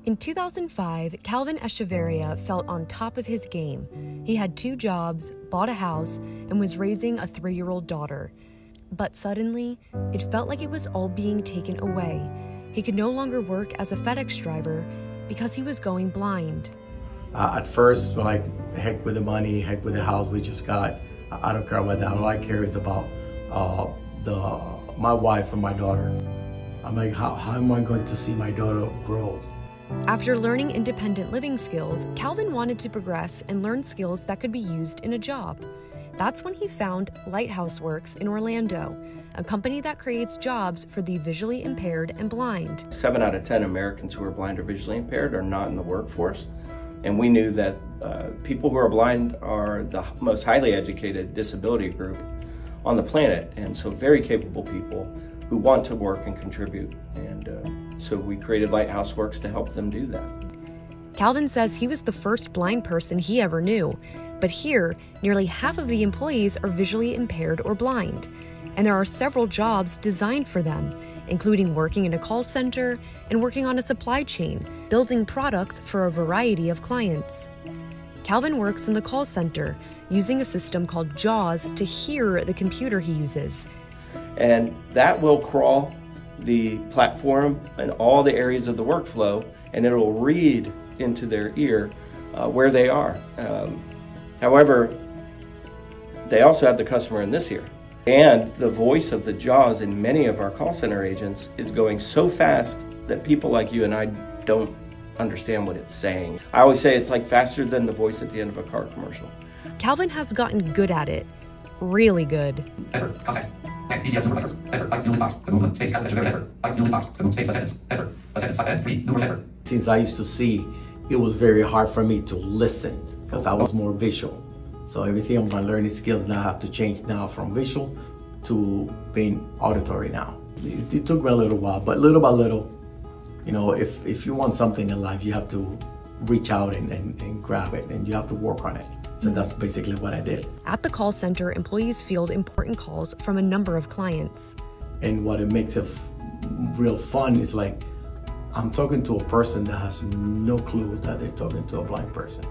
In 2005, Calvin Echevarria felt on top of his game. He had 2 jobs, bought a house, and was raising a 3-year-old daughter. But suddenly, it felt like it was all being taken away. He could no longer work as a FedEx driver because he was going blind. At first, like, heck with the money, heck with the house we just got. I don't care about that. All I care is about my wife and my daughter. I'm like, how am I going to see my daughter grow? After learning independent living skills, Calvin wanted to progress and learn skills that could be used in a job. That's when he found Lighthouse Works in Orlando, a company that creates jobs for the visually impaired and blind. 7 out of 10 Americans who are blind or visually impaired are not in the workforce. And we knew that people who are blind are the most highly educated disability group on the planet. And so very capable people who want to work and contribute. And so we created Lighthouse Works to help them do that. Calvin says he was the first blind person he ever knew. But here, nearly half of the employees are visually impaired or blind. And there are several jobs designed for them, including working in a call center and working on a supply chain, building products for a variety of clients. Calvin works in the call center, using a system called JAWS to hear the computer he uses. And that will crawl the platform and all the areas of the workflow, and it'll read into their ear where they are. However, they also have the customer in this ear. And the voice of the JAWS in many of our call center agents is going so fast that people like you and I don't understand what it's saying. I always say it's like faster than the voice at the end of a car commercial. Calvin has gotten good at it. Really good. Since I used to see, it was very hard for me to listen because I was more visual. So everything of my learning skills now have to change now from visual to being auditory now. It took me a little while, but little by little, you know, if you want something in life, you have to reach out and grab it, and you have to work on it. So that's basically what I did. At the call center, employees field important calls from a number of clients. And what it makes it real fun is like, I'm talking to a person that has no clue that they're talking to a blind person.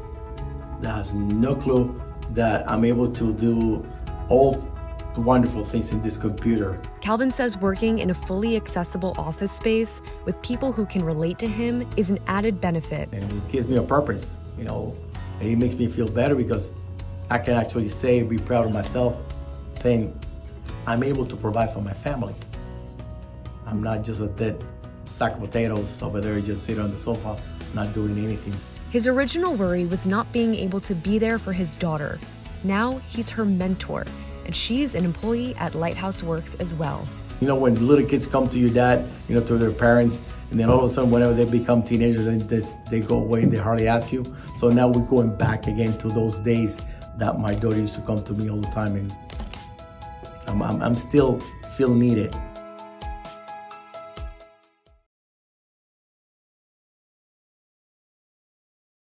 That has no clue that I'm able to do all the wonderful things in this computer. Calvin says working in a fully accessible office space with people who can relate to him is an added benefit. And it gives me a purpose, you know. It makes me feel better because I can actually say, be proud of myself, saying I'm able to provide for my family. I'm not just a dead sack of potatoes over there just sitting on the sofa, not doing anything. His original worry was not being able to be there for his daughter. Now he's her mentor, and she's an employee at Lighthouse Works as well. You know, when little kids come to your dad, you know, to their parents, and then all of a sudden, whenever they become teenagers, they go away and they hardly ask you. So now we're going back again to those days that my daughter used to come to me all the time, and I'm still feel needed.